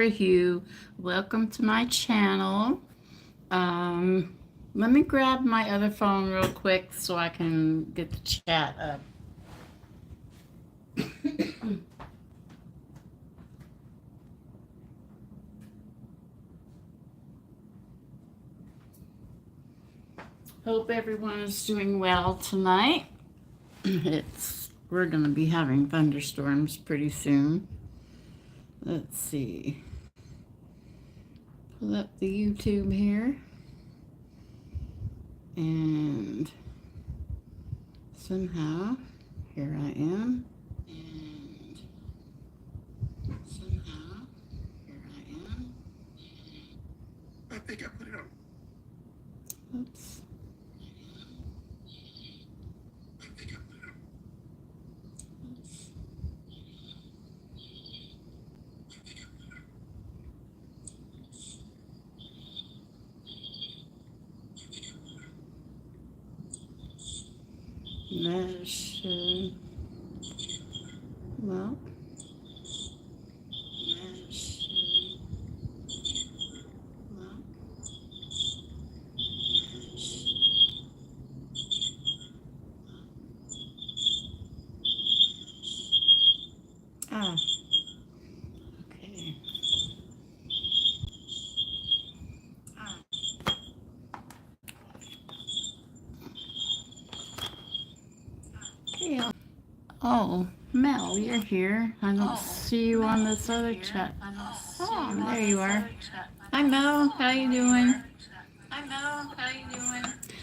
for Hugh. Welcome to my channel. Let me grab my other phone real quick so I can get the chat up. Hope everyone is doing well tonight. We're going to be having thunderstorms pretty soon. Let's see. Pull up the YouTube here. And somehow, here I am. And somehow, here I am. I think I put it on. Oops. That should, well, that should, well, ah, okay. Ah, okay. Oh, Mel, you're here. I don't see you on this other chat. Oh, there you are. Hi, Mel. How you doing?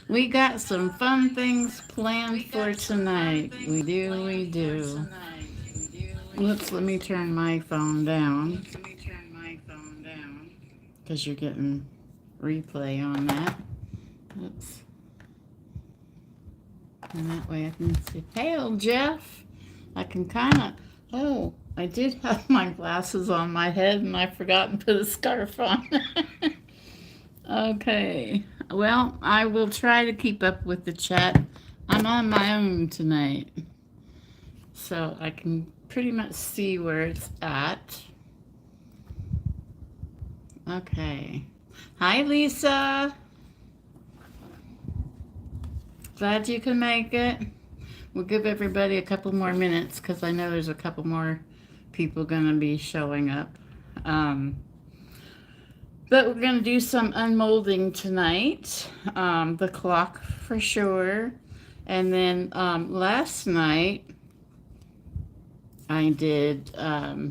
We got some fun things planned for tonight. We do, we do. Oops, let me turn my phone down. Because you're getting replay on that. Oops. And that way I can see. Hey, old Jeff. I can kind of, oh, I did have my glasses on my head and I forgot to put a scarf on. Okay. Well, I will try to keep up with the chat. I'm on my own tonight, so I can pretty much see where it's at. Okay. Hi, Lisa. Glad you can make it. We'll give everybody a couple more minutes because I know there's a couple more people going to be showing up. But we're going to do some unmolding tonight. The clock for sure. And then last night I did, oh,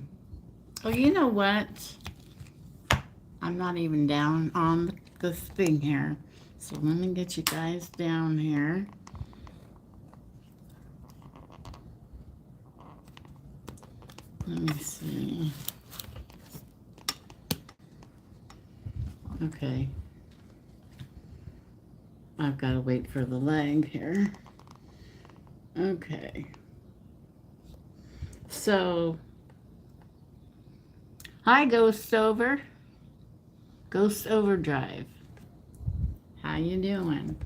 you know what? I'm not even down on this thing here. So let me get you guys down here. Let me see. Okay. I've got to wait for the leg here. Okay. So, hi, Ghost Over. Ghost Overdrive. How you doing?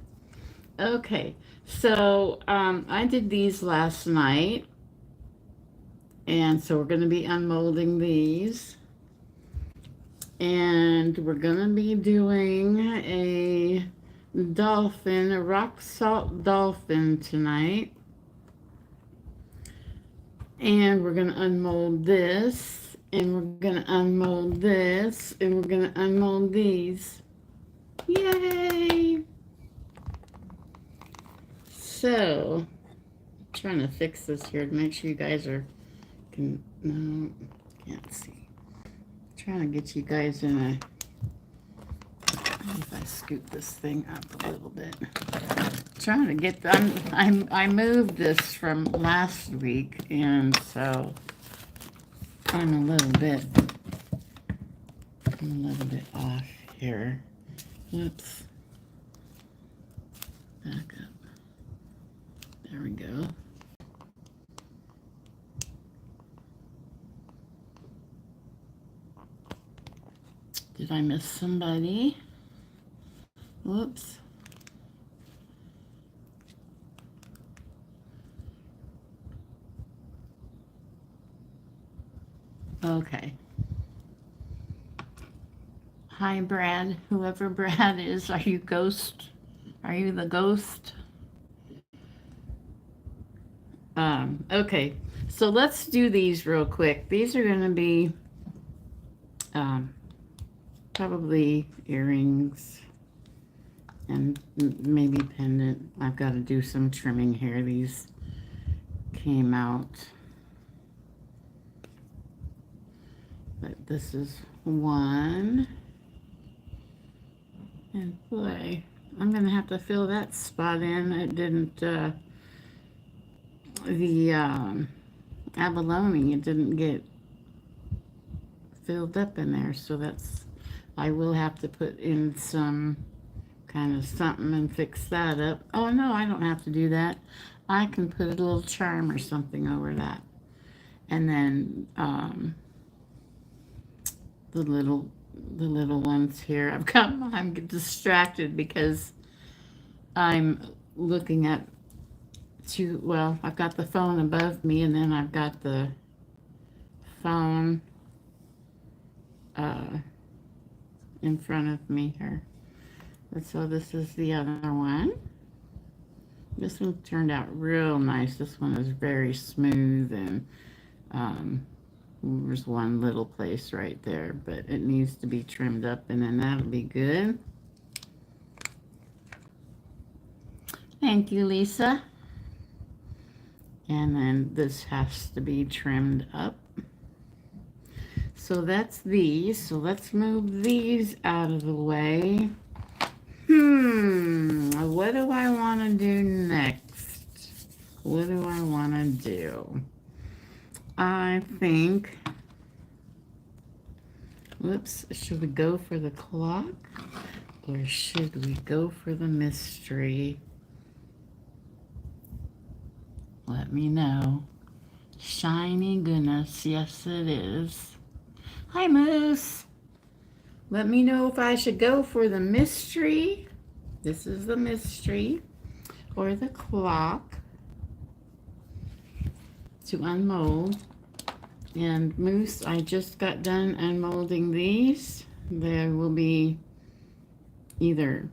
Okay. So, I did these last night. And so we're going to be unmolding these. And we're going to be doing a dolphin, a rock salt dolphin tonight. And we're going to unmold this. And we're going to unmold this. And we're going to unmold these. Yay! So, I'm trying to fix this here to make sure you guys no, can't see. Trying to get you guys in a, if I scoot this thing up a little bit. Trying to get, I moved this from last week, and so I'm a little bit off here. Oops. Back up. There we go. Did I miss somebody? Whoops. Okay. Hi, Brad. Whoever Brad is, are you ghost? Are you the ghost? Okay, so let's do these real quick. These are going to be probably earrings and maybe pendant. I've got to do some trimming here. These came out. But this is one. And boy, I'm going to have to fill that spot in. It didn't, the abalone, it didn't get filled up in there. So that's, I will have to put in some kind of something and fix that up. Oh no, I don't have to do that. I can put a little charm or something over that. And then the little ones here. I'm distracted because I'm looking at well, I've got the phone above me and then I've got the phone in front of me here. And so this is the other one. This one turned out real nice. This one is very smooth, and there's one little place right there, but it needs to be trimmed up, and then that'll be good. Thank you, Lisa. And then this has to be trimmed up. So that's these. So let's move these out of the way. What do I want to do next? What do I want to do? I think, whoops, should we go for the clock or should we go for the mystery? Let me know. Shiny goodness, yes it is. Hi, Moose. Let me know if I should go for the mystery. This is the mystery. Or the clock to unmold. And Moose, I just got done unmolding these. There will be either,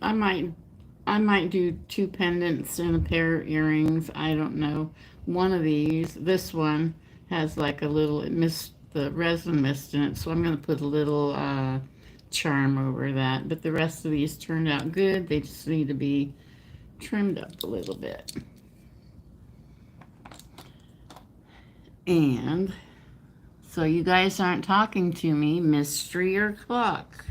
I might do 2 pendants and a pair of earrings. I don't know. One of these, this one has like a little, it missed the resin mist in it, so I'm going to put a little charm over that. But the rest of these turned out good. They just need to be trimmed up a little bit. And so you guys aren't talking to me, mystery or clock?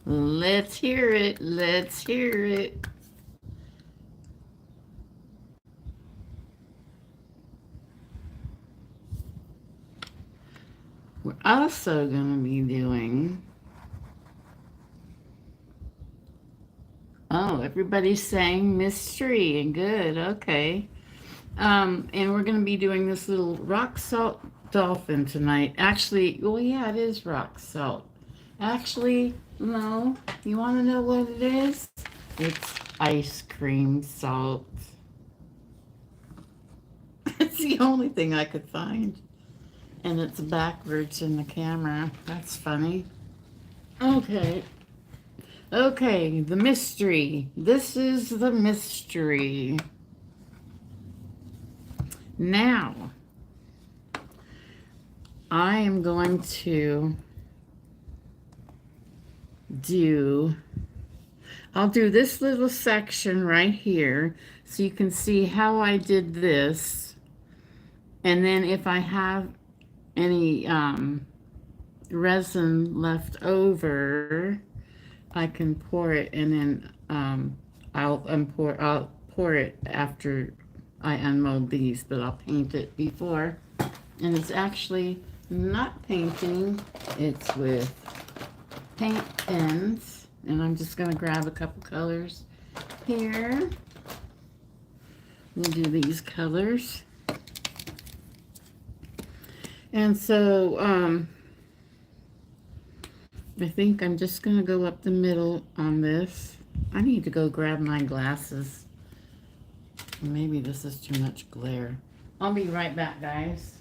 Let's hear it. Let's hear it. We're also going to be doing, oh, everybody's saying mystery, and good, okay. And we're going to be doing this little rock salt dolphin tonight. Actually, well, yeah, it is rock salt. Actually, no, you want to know what it is? It's ice cream salt. It's the only thing I could find. And it's backwards in the camera. That's funny. Okay. Okay, the mystery. This is the mystery. Now, I am going to I'll do this little section right here so you can see how I did this. And then if I have any resin left over, I can pour it, and then I'll pour it after I unmold these, but I'll paint it before. And it's actually not painting, it's with paint pens. And I'm just going to grab a couple colors here. We'll do these colors. And so I think I'm just going to go up the middle on this. I need to go grab my glasses. Maybe this is too much glare. I'll be right back, guys.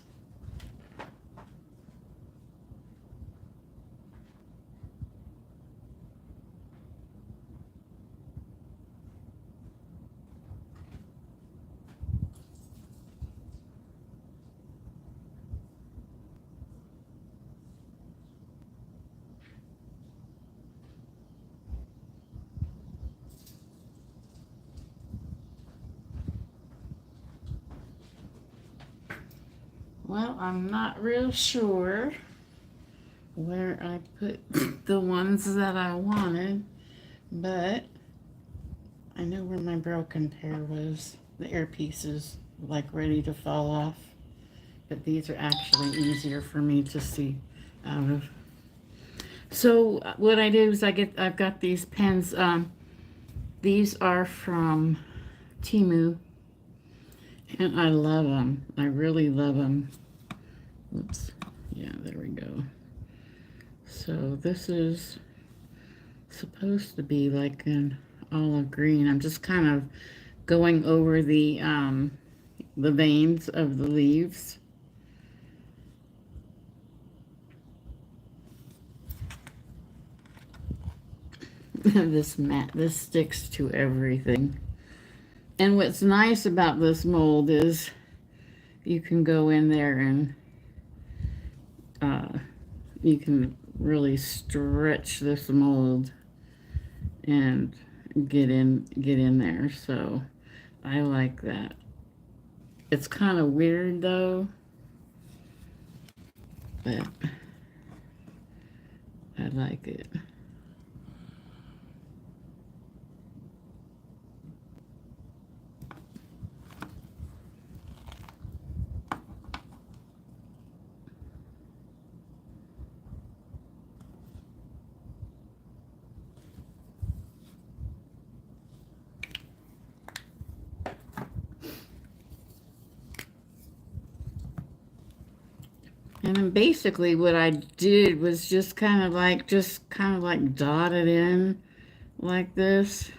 Well, I'm not real sure where I put the ones that I wanted, but I know where my broken pair was. The earpiece is like ready to fall off, but these are actually easier for me to see out of. So what I did is I've got these pens. These are from Timu, and I love them. I really love them. Oops. Yeah, there we go. So this is supposed to be like an olive green. I'm just kind of going over the veins of the leaves. This sticks to everything. And what's nice about this mold is you can go in there and you can really stretch this mold and get in there. So I like that. It's kind of weird though, but I like it. And then basically what I did was just kind of like dot it in like this,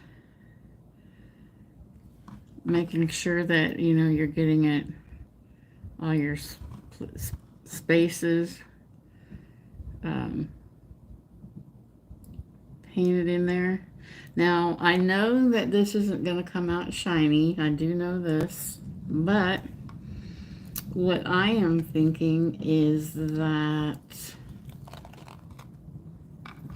making sure that you're getting it all your spaces painted in there. Now I know that this isn't going to come out shiny. I do know this, but what I am thinking is that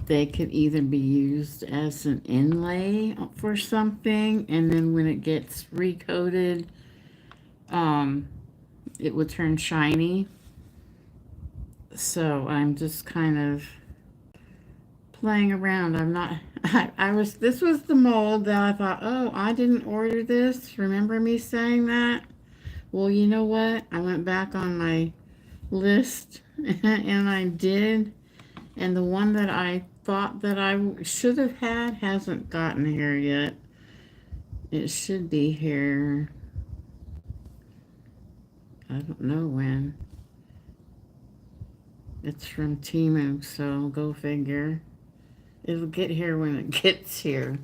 they could either be used as an inlay for something, and then when it gets recoated, it would turn shiny. So I'm just kind of playing around. I'm not, this was the mold that I thought, oh, I didn't order this. Remember me saying that? Well, you know what? I went back on my list and I did. And the one that I thought that I should have had hasn't gotten here yet. It should be here. I don't know when. It's from Timu, so go figure. It'll get here when it gets here.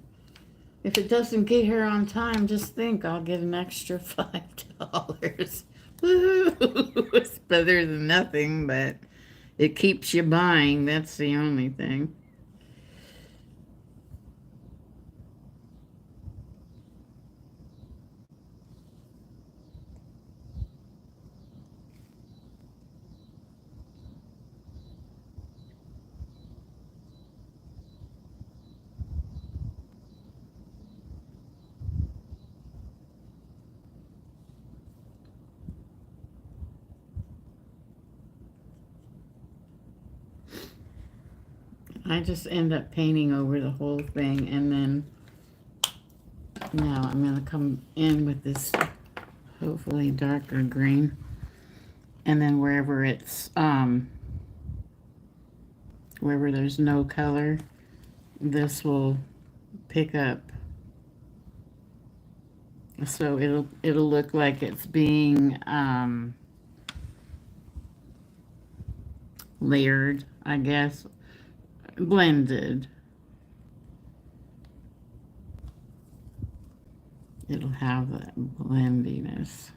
If it doesn't get here on time, just think I'll get an extra $5. Woo! It's better than nothing, but it keeps you buying. That's the only thing. I just end up painting over the whole thing, and then now I'm going to come in with this hopefully darker green, and then wherever there's no color, this will pick up, so it'll look like it's being layered, I guess, blended. It'll have that blendiness.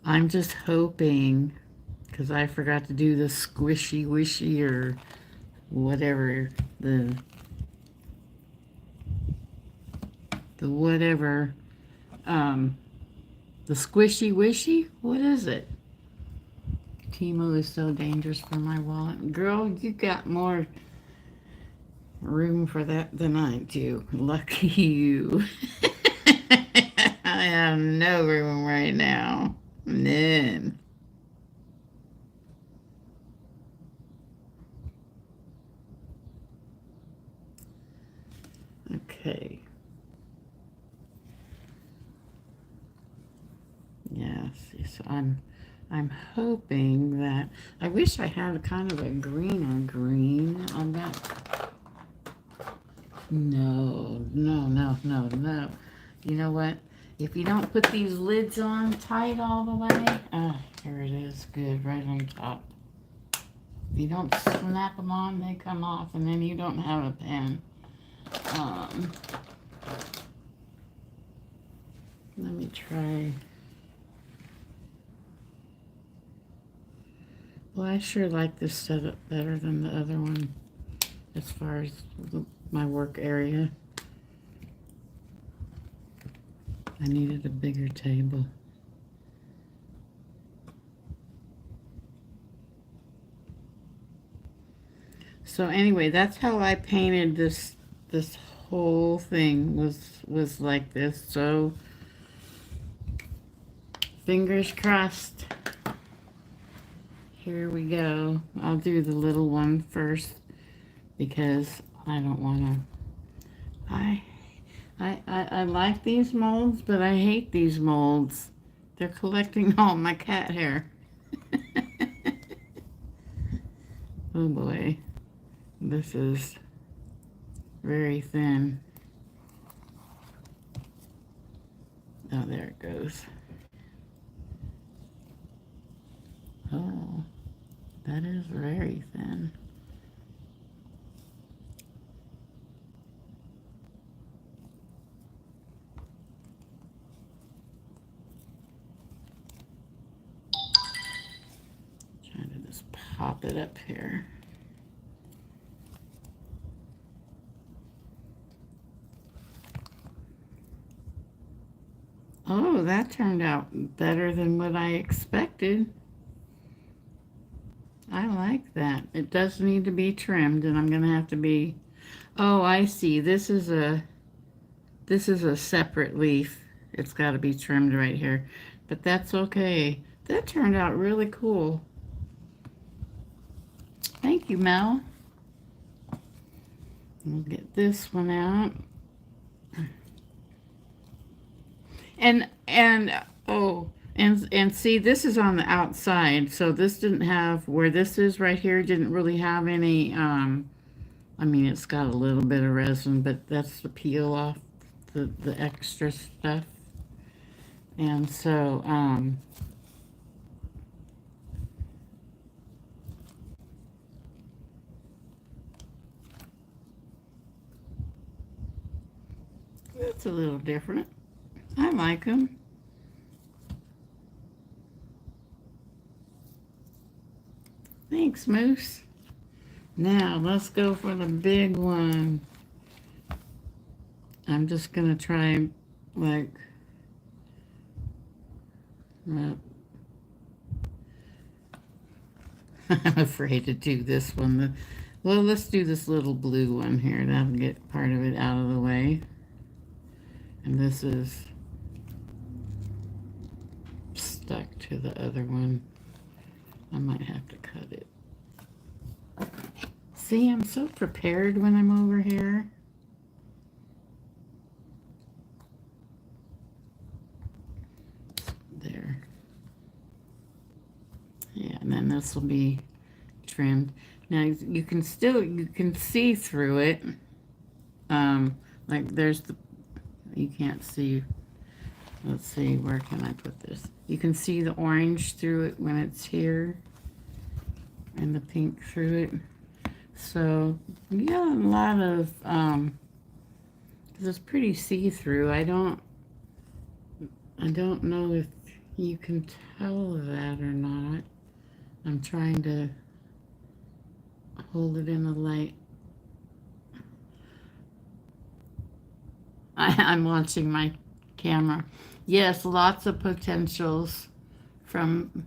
I'm just hoping, because I forgot to do the squishy wishy or whatever, the whatever, the squishy wishy, what is it? Timo is so dangerous for my wallet. Girl, you got more room for that than I do. Lucky you. I have no room right now. None. Okay. Yes, so I'm hoping that I wish I had kind of a greener green on that. No, no, no, no, no. You know what? If you don't put these lids on tight all the way, here it is, good, right on top. If you don't snap them on, they come off, and then you don't have a pen. Let me try. Well, I sure like this setup better than the other one as far as my work area. I needed a bigger table. So anyway, that's how I painted this whole thing was like this. So fingers crossed. Here we go. I'll do the little one first because I don't want to. I like these molds, but I hate these molds. They're collecting all my cat hair. Oh boy. This is very thin. Oh, there it goes. Oh, that is very thin. Trying to just pop it up here. Oh, that turned out better than what I expected. I like that. It does need to be trimmed, and I'm going to have to be... Oh, I see. This is a separate leaf. It's got to be trimmed right here. But that's okay. That turned out really cool. Thank you, Mel. We'll get this one out. And see, this is on the outside, so this didn't have, where this is right here, didn't really have any, I mean, it's got a little bit of resin, but that's the peel off the extra stuff. And so, that's a little different. I like them. Thanks, Moose. Now, let's go for the big one. I'm just going to try, like, I'm afraid to do this one. Well, let's do this little blue one here. That'll get part of it out of the way. And this is stuck to the other one. I might have to cut it. See, I'm so prepared when I'm over here. There. Yeah, and then this will be trimmed. Now you can see through it. Like there's you can't see. Let's see, where can I put this? You can see the orange through it when it's here, and the pink through it. So you got a lot of, because it's pretty see-through. I don't know if you can tell that or not. I'm trying to hold it in the light. I'm launching my camera. Yes, lots of potentials from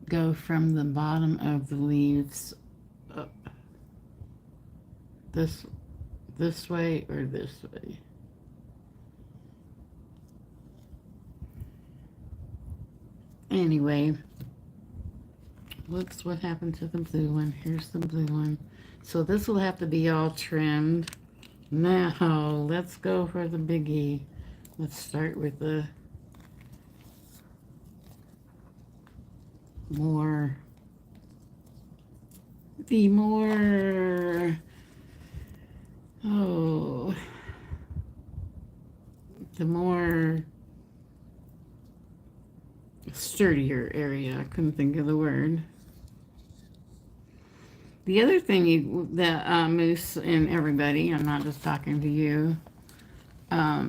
go from the bottom of the leaves up this way or this way. Anyway, looks what happened to the blue one. Here's the blue one. So this will have to be all trimmed. Now, let's go for the biggie. Let's start with the more, oh, the more sturdier area. I couldn't think of the word. The other thing that Moose and everybody, I'm not just talking to you, I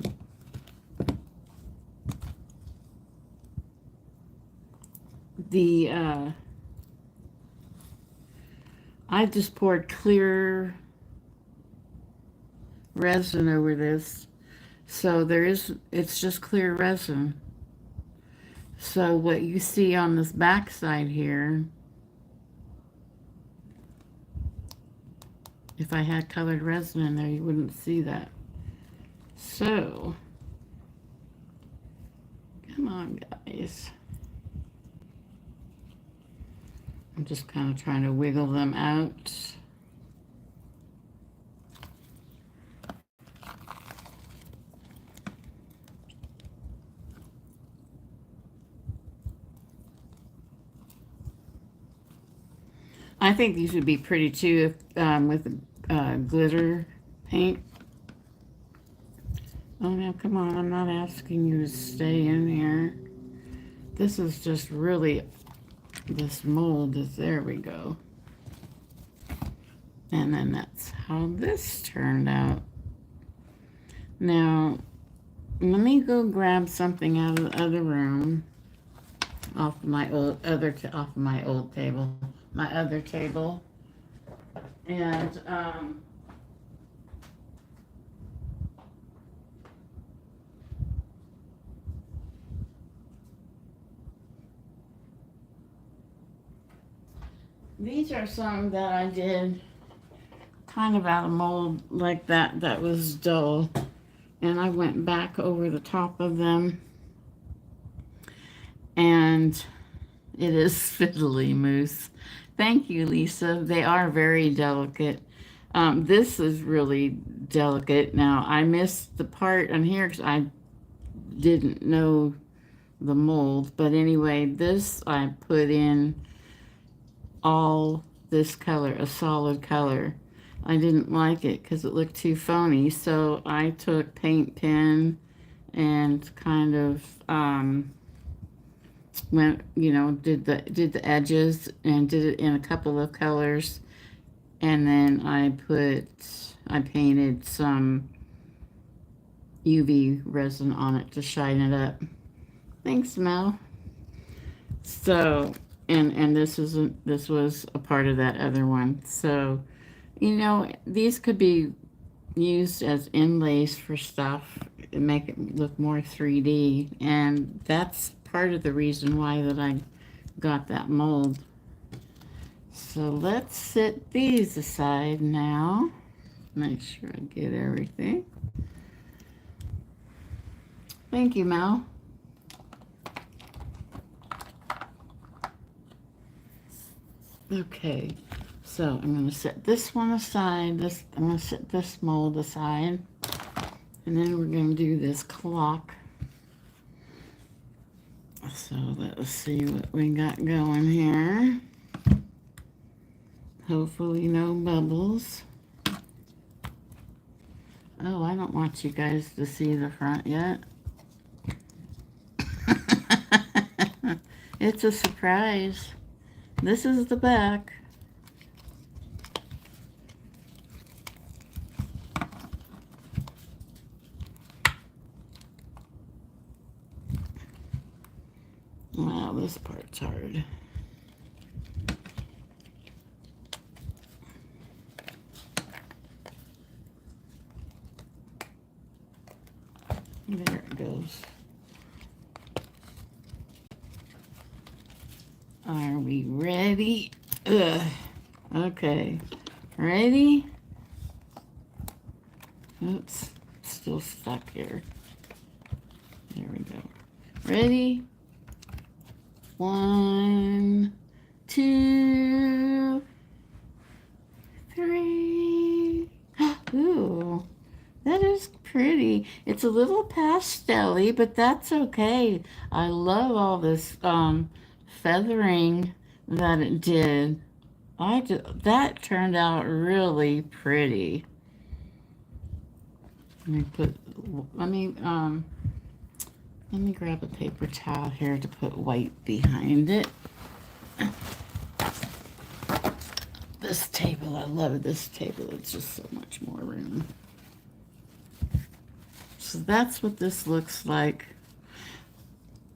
just poured clear resin over this, so it's just clear resin. So what you see on this back side here, if I had colored resin in there, you wouldn't see that. So, come on, guys. I'm just kind of trying to wiggle them out. I think these would be pretty too if, with glitter paint. Oh, now come on, I'm not asking you to stay in here. This is just really, this mold is, there we go. And then that's how this turned out. Now, let me go grab something out of the other room, off of my old table, my other table, and these are some that I did kind of out of mold like that was dull, and I went back over the top of them, and it is fiddly, Moose. Thank you, Lisa. They are very delicate. This is really delicate. Now, I missed the part on here because I didn't know the mold, but anyway, this I put in all this color, a solid color. I didn't like it because it looked too phony, so I took paint pen and kind of went, did the edges and did it in a couple of colors, and then I painted some UV resin on it to shine it up. Thanks, Mel. So, and this was a part of that other one. So, these could be used as inlays for stuff and make it look more 3D, and that's part of the reason why that I got that mold. So let's set these aside now. Make sure I get everything. Thank you, Mel. Okay, so I'm going to set this one aside. I'm going to set this mold aside, and then we're going to do this clock. So let's see what we got going here. Hopefully no bubbles. Oh, I don't want you guys to see the front yet. It's a surprise. This is the back. Wow, this part's hard. There it goes. Are we ready? Ugh. Okay. Ready? Oops. Still stuck here. There we go. Ready? 1, 2, 3. Ooh, that is pretty. It's a little pastel-y, but that's okay. I love all this feathering that it did. That turned out really pretty. Let me grab a paper towel here to put white behind it. This table, I love this table. It's just so much more room. So that's what this looks like.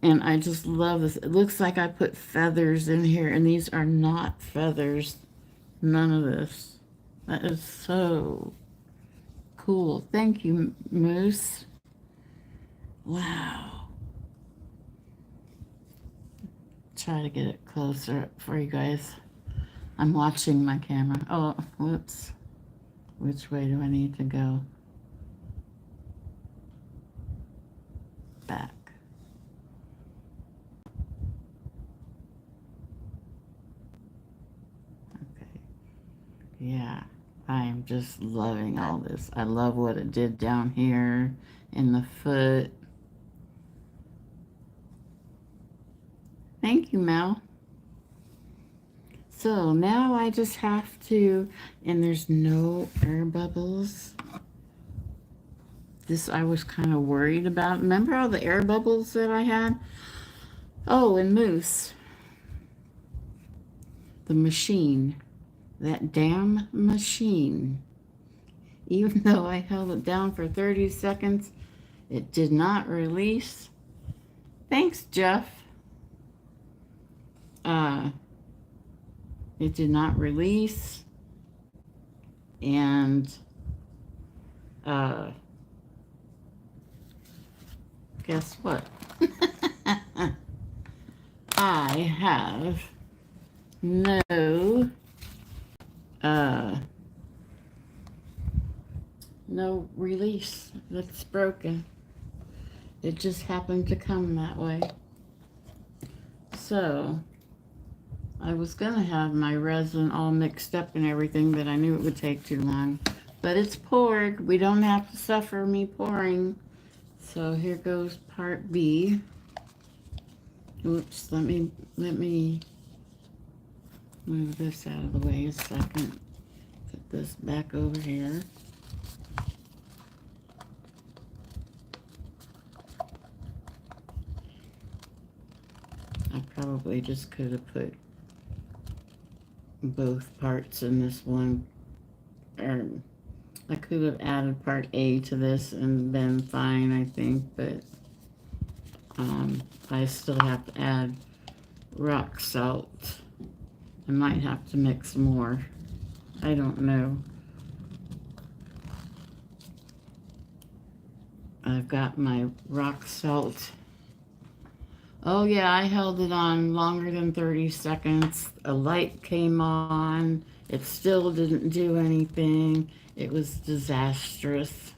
And I just love this. It looks like I put feathers in here, and these are not feathers. None of this. That is so cool. Thank you, Moose. Wow. Try to get it closer for you guys. I'm watching my camera. Oh, whoops. Which way do I need to go? Back. Okay. Yeah, I'm just loving all this. I love what it did down here in the foot. Thank you, Mel. So now I just have to, and there's no air bubbles. This I was kind of worried about. Remember all the air bubbles that I had? Oh, and Moose. The machine. That damn machine. Even though I held it down for 30 seconds, it did not release. Thanks, Jeff. It did not release. And guess what? I have no release. That's broken. It just happened to come that way. So I was gonna have my resin all mixed up and everything, but I knew it would take too long. But it's poured. We don't have to suffer me pouring. So here goes part B. Oops, let me move this out of the way a second. Put this back over here. I probably just could have put both parts in this one, or I could have added part A to this and been fine, I think, but I still have to add rock salt. I might have to mix more. I don't know. I've got my rock salt. Oh yeah, I held it on longer than 30 seconds. A light came on. It still didn't do anything. It was disastrous.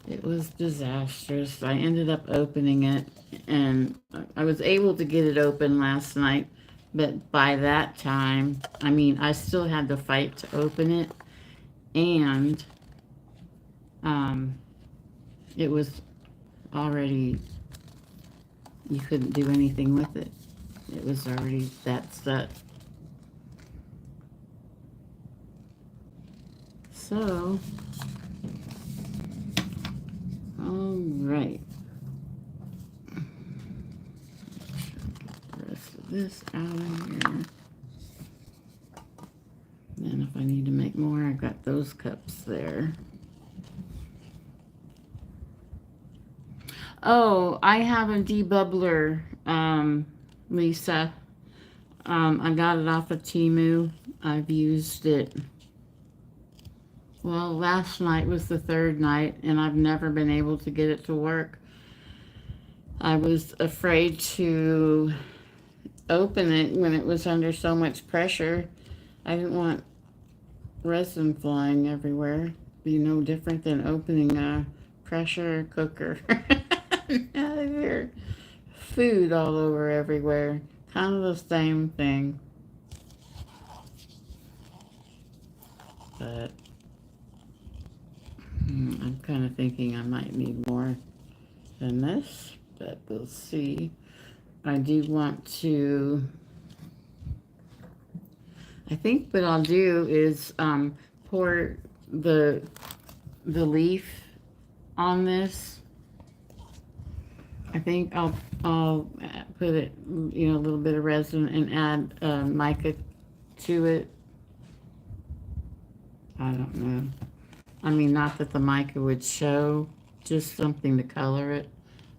It was disastrous. I ended up opening it, and I was able to get it open last night, but by that time, I mean, I still had to fight to open it, and it was already, you couldn't do anything with it. It was already that set. So, all right. Get the rest of this out of here. Then if I need to make more, I've got those cups there. Oh, I have a debubbler, Lisa. I got it off of Temu. I've used it. Well, last night was the third night, and I've never been able to get it to work. I was afraid to open it when it was under so much pressure. I didn't want resin flying everywhere. Be no different than opening a pressure cooker. Your food all over everywhere. Kind of the same thing. But I'm kind of thinking I might need more than this, but we'll see. I do want to, I think what I'll do is pour the leaf on this. I think I'll put it, a little bit of resin and add mica to it. I don't know. I mean, not that the mica would show, just something to color it.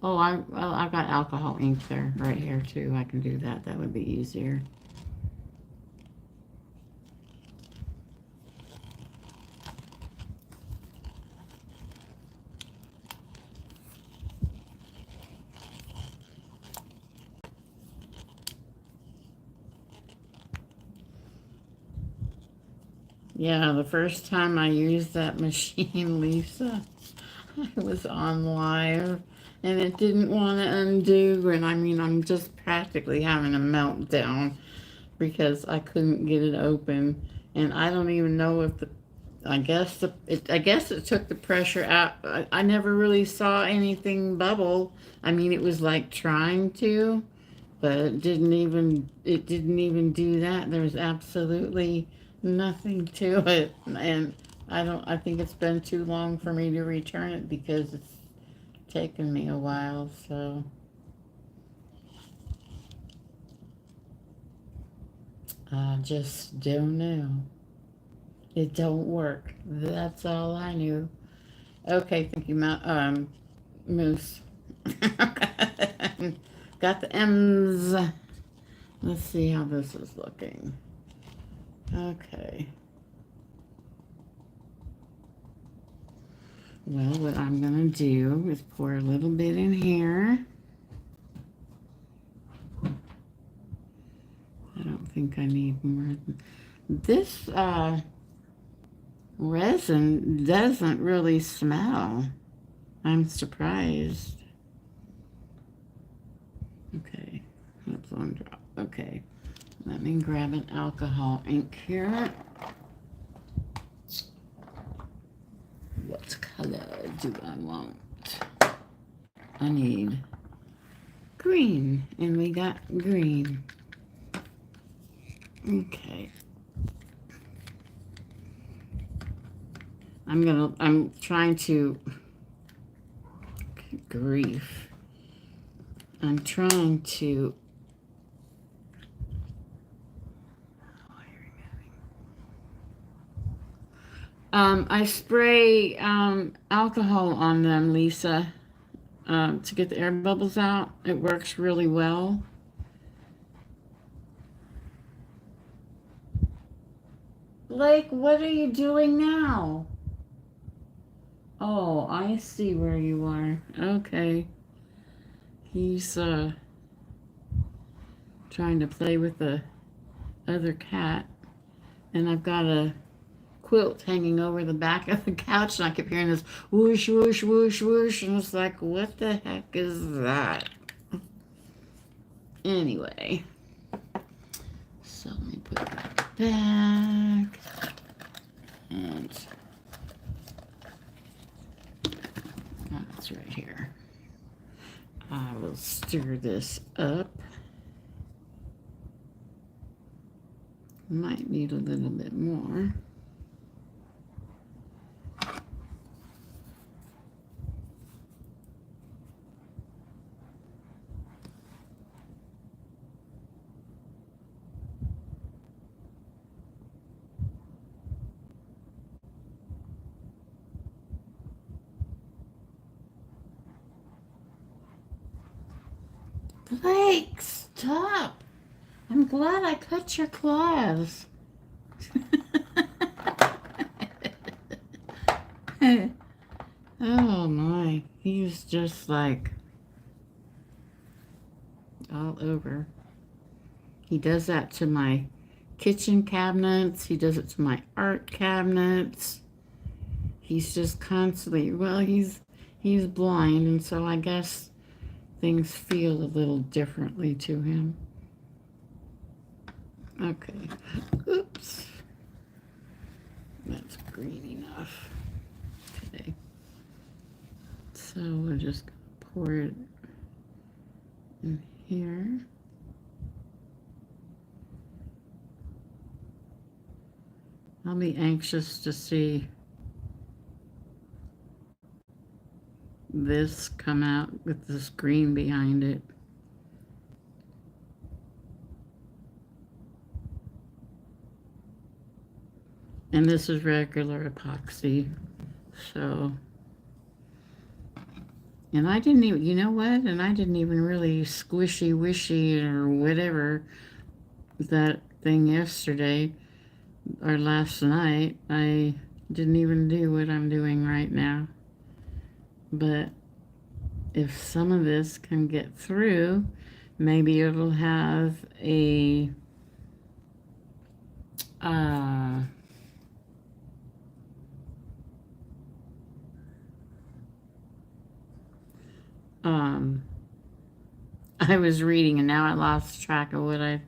Oh, I've got alcohol ink there, right here too. I can do that. That would be easier. Yeah, the first time I used that machine, Lisa, I was on live and it didn't want to undo. And I mean, I'm just practically having a meltdown because I couldn't get it open. And I don't even know if I guess it took the pressure out. I never really saw anything bubble. I mean, it was like trying to, but it didn't even do that. There was absolutely nothing to it. And I think it's been too long for me to return it because it's taken me a while, so I just don't know. It don't work. That's all I knew. Okay, thank you, Moose. Got the M's. Let's see how this is looking. Okay. Well, what I'm going to do is pour a little bit in here. I don't think I need more. This resin doesn't really smell. I'm surprised. Okay, that's one drop. Okay, let me grab an alcohol ink here. What color do I want? I need green, and we got green. Okay. I'm trying to, grief. I'm trying to, I spray alcohol on them, Lisa, to get the air bubbles out. It works really well. Blake, what are you doing now? Oh, I see where you are. Okay. He's trying to play with the other cat. And I've got a quilt hanging over the back of the couch, and I keep hearing this whoosh, whoosh, whoosh, whoosh, and it's like, what the heck is that? Anyway, so let me put that back, and that's right here. I will stir this up. Might need a little bit more. Blake, stop. I'm glad I cut your claws. Oh my, he's just like all over. He does that to my kitchen cabinets. He does it to my art cabinets. He's just constantly, well, he's blind, and so I guess things feel a little differently to him. Okay. Oops. That's green enough today. So we're just going to pour it in here. I'll be anxious to see this come out with this green behind it. And this is regular epoxy. So, and I didn't even, you know what? And I didn't even really squishy wishy or whatever that thing yesterday or last night. I didn't even do what I'm doing right now. But if some of this can get through, maybe it'll have a I was reading and now I lost track of what I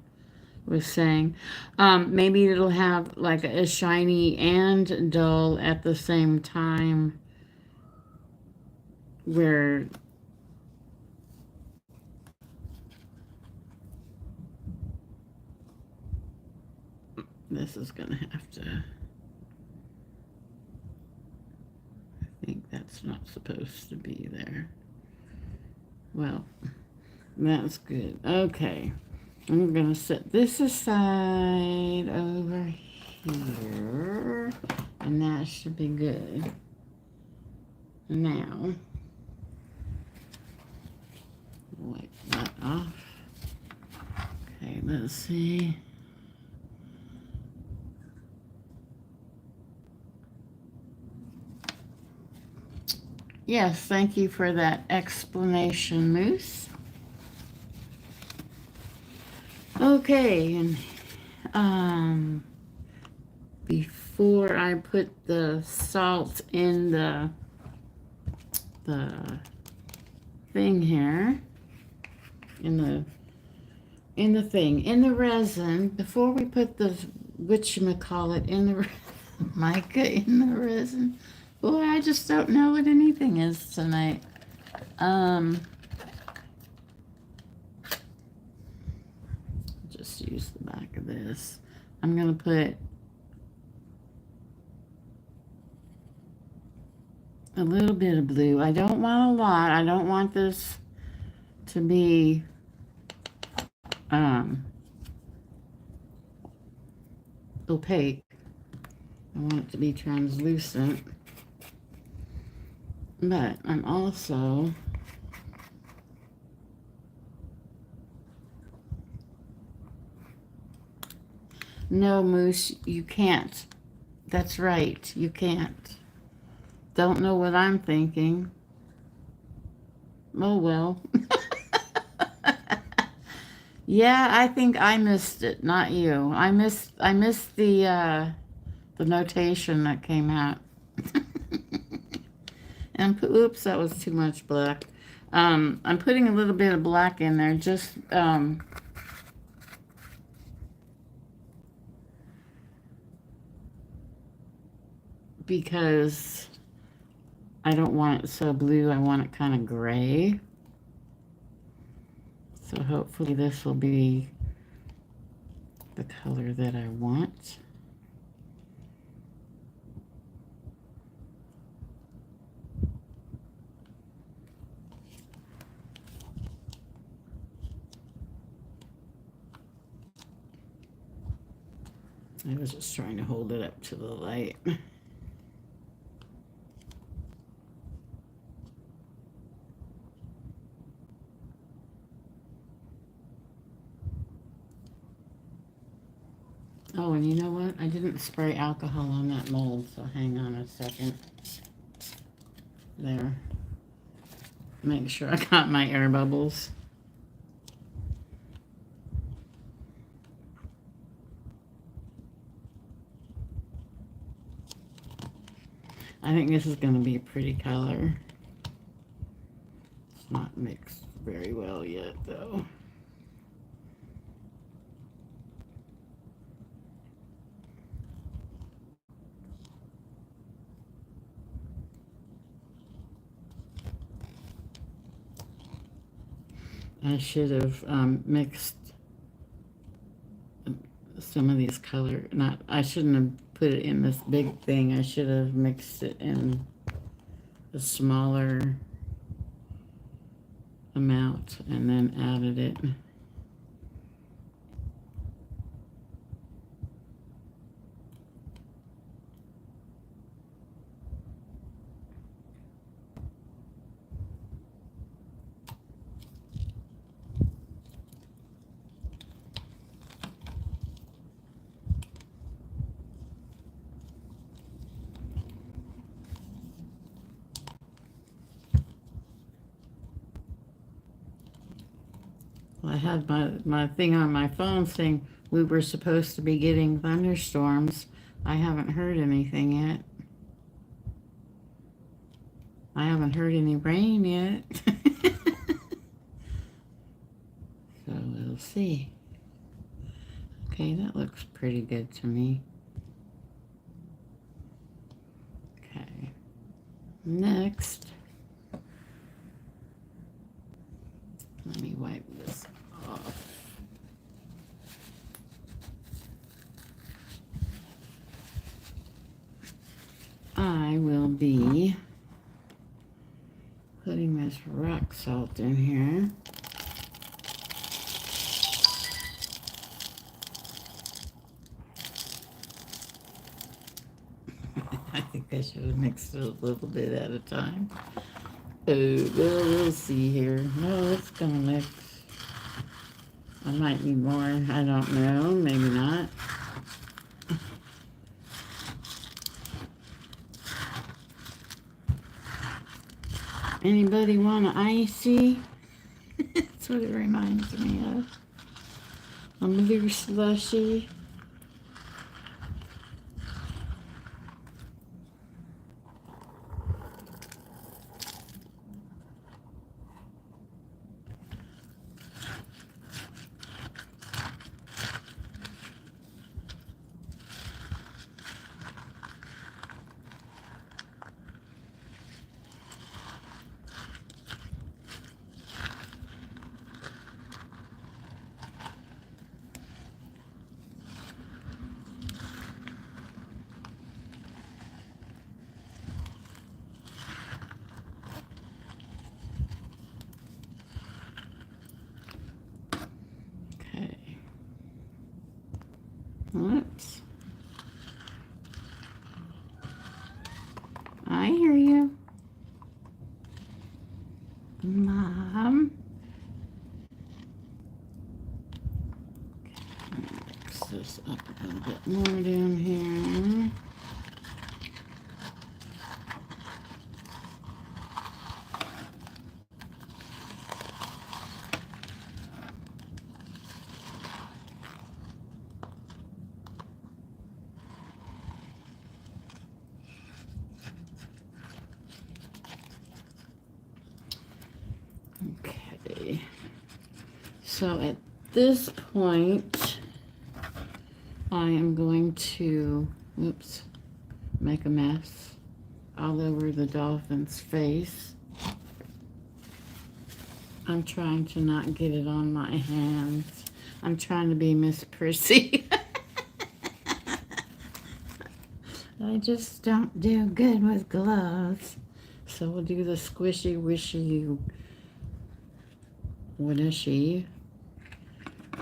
was saying. Maybe it'll have like a shiny and dull at the same time, where this is gonna have to, I think that's not supposed to be there. Well, that's good. Okay, I'm gonna set this aside over here, and that should be good. Now, wipe that off. Okay, let's see. Yes, thank you for that explanation, Moose. Okay, and before I put the salt in the thing here, in the resin, before we put the whatchamacallit in the mica in the resin. Boy, I just don't know what anything is tonight. Just use the back of this. I'm gonna put a little bit of blue. I don't want a lot. I don't want this to be opaque. I want it to be translucent. But I'm also no, Moose, you can't. That's right, you can't. Don't know what I'm thinking. Oh well. Yeah, I think I missed it, not you. I missed the notation that came out. And oops, that was too much black. I'm putting a little bit of black in there, just because I don't want it so blue. I want it kind of gray. So hopefully this will be the color that I want. I was just trying to hold it up to the light. Oh, and you know what? I didn't spray alcohol on that mold, so hang on a second. There. Make sure I got my air bubbles. I think this is going to be a pretty color. It's not mixed very well yet, though. I should have mixed some of these color. I shouldn't have put it in this big thing. I should have mixed it in a smaller amount and then added it. I had my thing on my phone saying we were supposed to be getting thunderstorms. I haven't heard anything yet. I haven't heard any rain yet. So we'll see. Okay, that looks pretty good to me. Okay. Next, let me wipe this off. I will be putting this rock salt in here. I think I should have mixed it a little bit at a time. Oh, well, we'll see here. No, it's gonna mix. I might need more. I don't know. Maybe not. Anybody want an icy? That's what it reminds me of. A blue slushy. Okay. Whoops. I hear you. Mom. Mix this up a little bit more down here. Okay. So at this point, I am going to, oops, make a mess all over the dolphin's face. I'm trying to not get it on my hands. I'm trying to be Miss Prissy. I just don't do good with gloves. So we'll do the squishy wishy wishy.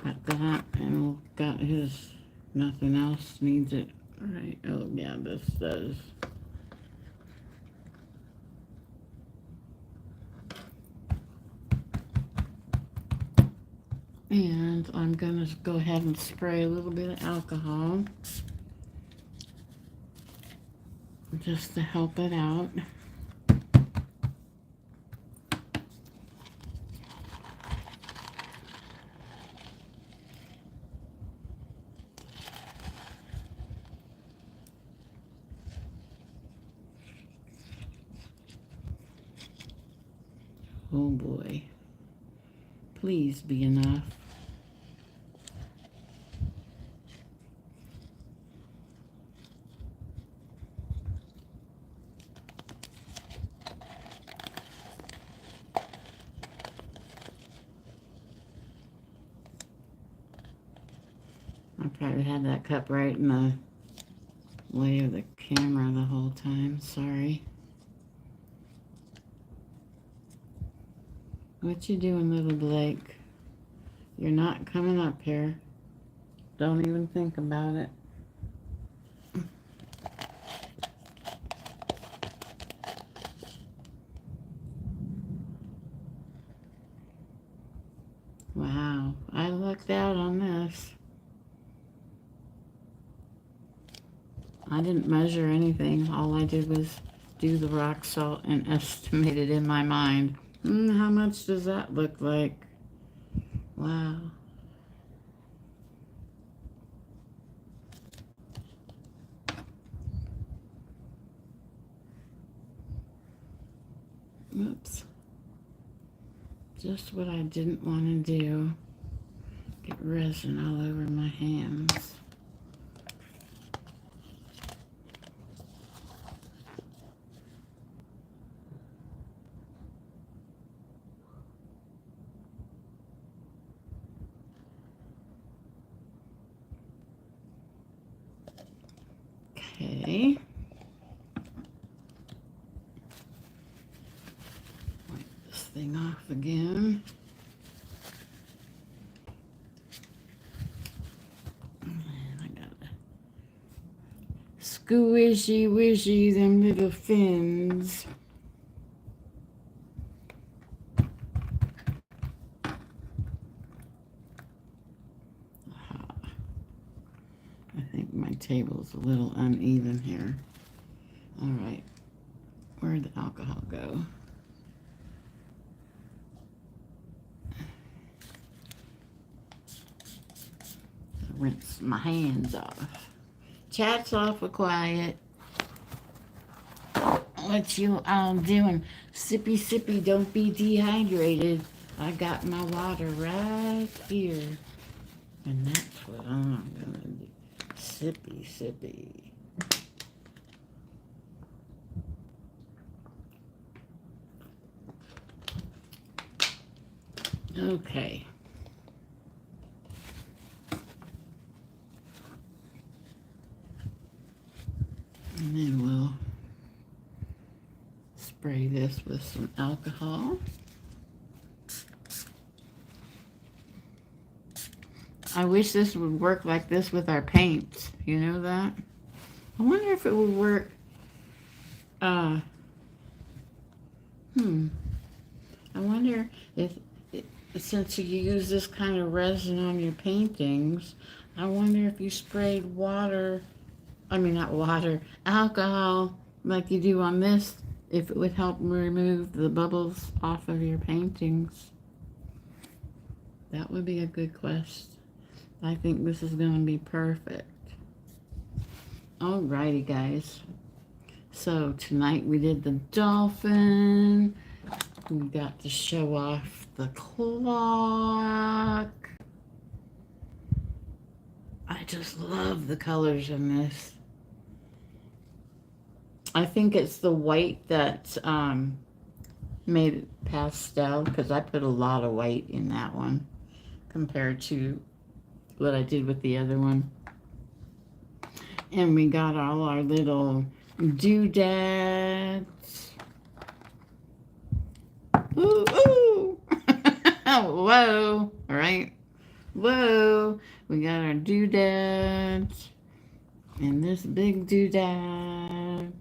Got that, and we'll got his, nothing else needs it, right? Oh yeah, this does. And I'm gonna go ahead and spray a little bit of alcohol just to help it out. Oh boy. Please be enough. I probably had that cup right in the way of the camera the whole time. Sorry. What you doing, little Blake? You're not coming up here. Don't even think about it. Wow, I lucked out on this. I didn't measure anything. All I did was do the rock salt and estimate it in my mind. How much does that look like? Wow. Oops. Just what I didn't want to do. Get resin all over my hands. Okay. Wipe this thing off again. And I gotta squishy wishy them little fins. I think my table's a little uneven here. All right, where'd the alcohol go? Rinse my hands off. Chat's awful quiet. What you all doing? Sippy, sippy, don't be dehydrated. I got my water right here. And that's what I'm gonna do. Sippy, sippy. Okay. And then we'll spray this with some alcohol. I wish this would work like this with our paints. You know that? I wonder if it would work. I wonder if, since you use this kind of resin on your paintings, I wonder if you sprayed not water, alcohol, like you do on this, if it would help remove the bubbles off of your paintings. That would be a good quest. I think this is going to be perfect. Alrighty, guys. So tonight we did the dolphin. We got to show off the clock. I just love the colors in this. I think it's the white that made it pastel, because I put a lot of white in that one compared to what I did with the other one. And we got all our little doodads. Ooh, ooh. Whoa, all right. Whoa, we got our doodads and this big doodad.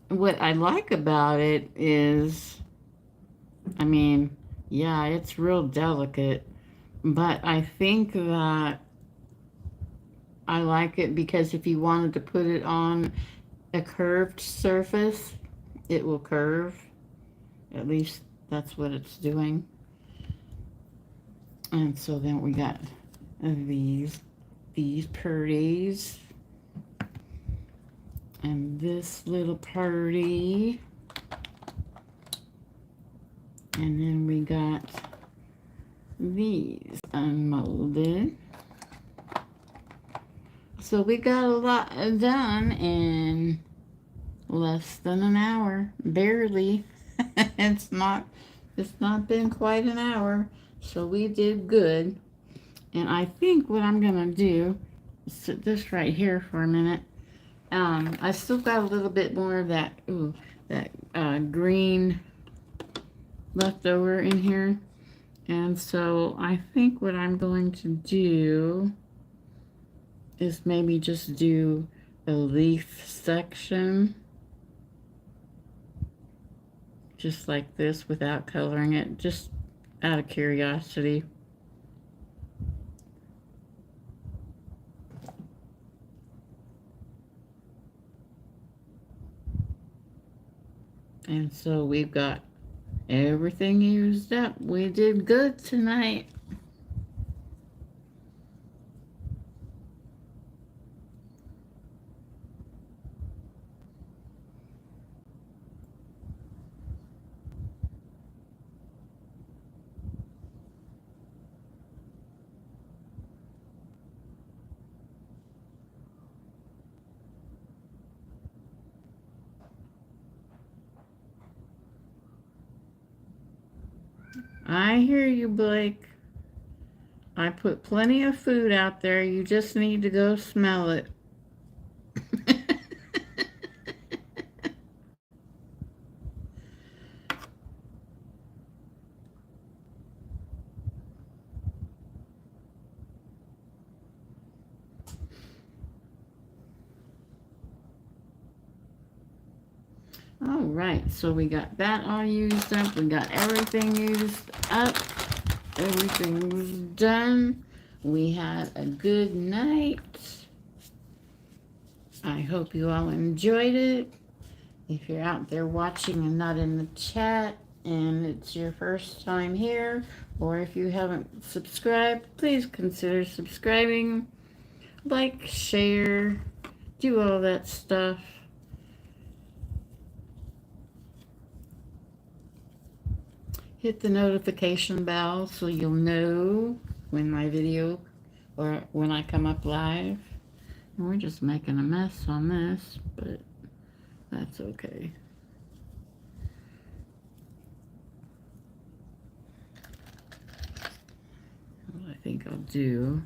What I like about it is, yeah, it's real delicate, but I think that I like it because if you wanted to put it on a curved surface, it will curve. At least that's what it's doing. And so then we got these purdies. And this little purdy. And then we got these unmolded. So we got a lot done in less than an hour. Barely. It's not been quite an hour. So we did good. And I think what I'm gonna do is sit this right here for a minute. I still got a little bit more of that green left over in here. And so I think what I'm going to do is maybe just do a leaf section. Just like this without coloring it, just out of curiosity. And so we've got everything used up. We did good tonight. I hear you, Blake. I put plenty of food out there. You just need to go smell it. All right, so we got that all used up. We got everything used up. Everything was done. We had a good night. I hope you all enjoyed it. If you're out there watching and not in the chat and it's your first time here, or if you haven't subscribed, please consider subscribing. Like, share, do all that stuff. Hit the notification bell so you'll know when my video or when I come up live. And we're just making a mess on this, but that's okay. What I think I'll do,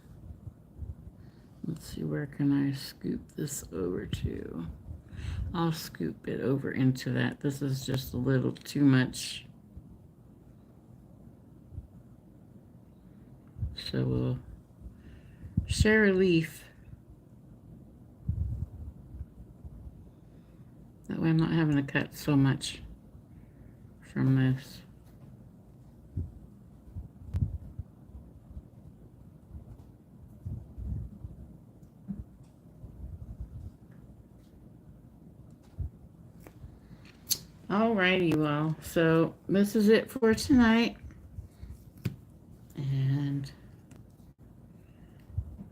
let's see, where can I scoop this over to? I'll scoop it over into that. This is just a little too much. So we'll share a leaf. That way I'm not having to cut so much from this. Alrighty, you all. So this is it for tonight. And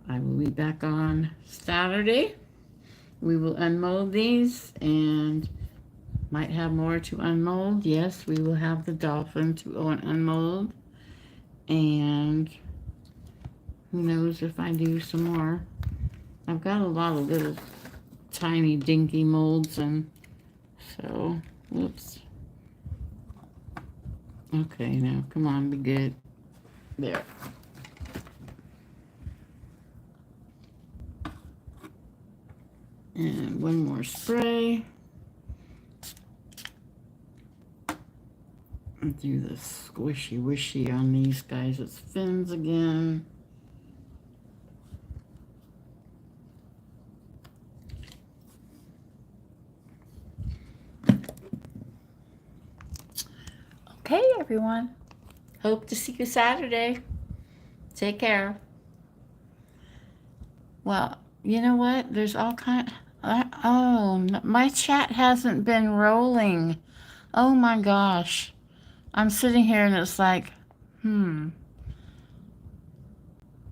I will be back on Saturday. We will unmold these and might have more to unmold. Yes, we will have the dolphin to unmold. And who knows if I do some more. I've got a lot of little tiny dinky molds, and so, whoops. Okay, now come on, be good. There. And one more spray. And do the squishy wishy on these guys. It's fins again. Okay, everyone. Hope to see you Saturday. Take care. Well, you know what? There's all kind. Oh, my chat hasn't been rolling. Oh my gosh. I'm sitting here and it's like,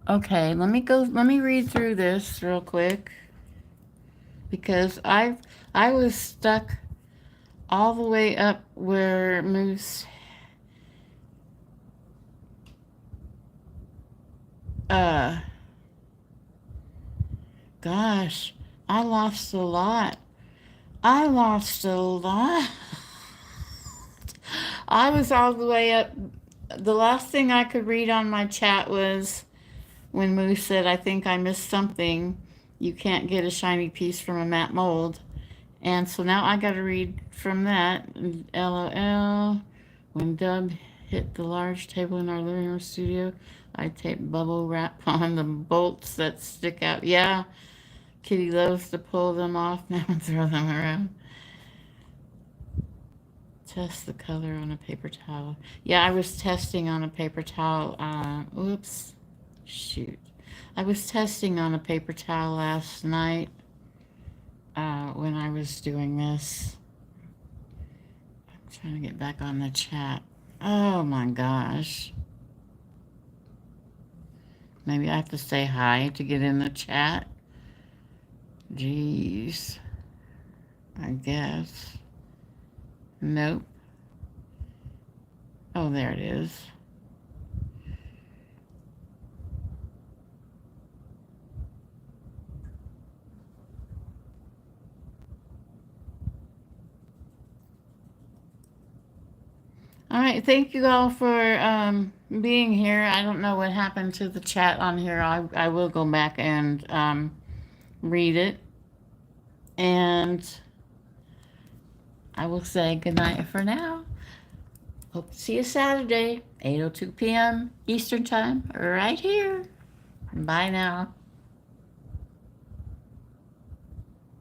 Okay, let me read through this real quick. Because I was stuck all the way up where Moose gosh, I lost a lot. I lost a lot. I was all the way up. The last thing I could read on my chat was when Moose said, I think I missed something. You can't get a shiny piece from a matte mold. And so now I got to read from that. LOL. When Dub hit the large table in our living room studio, I taped bubble wrap on the bolts that stick out. Yeah, Kitty loves to pull them off now and throw them around. Test the color on a paper towel. Yeah, I was testing on a paper towel. Oops. Shoot. I was testing on a paper towel last night when I was doing this. I'm trying to get back on the chat. Oh my gosh. Maybe I have to say hi to get in the chat. Jeez. I guess. Nope. Oh, there it is. All right, thank you all for being here. I don't know what happened to the chat on here. I will go back and read it. And I will say goodnight for now. Hope to see you Saturday, 8:02 p.m. Eastern Time, right here. Bye now.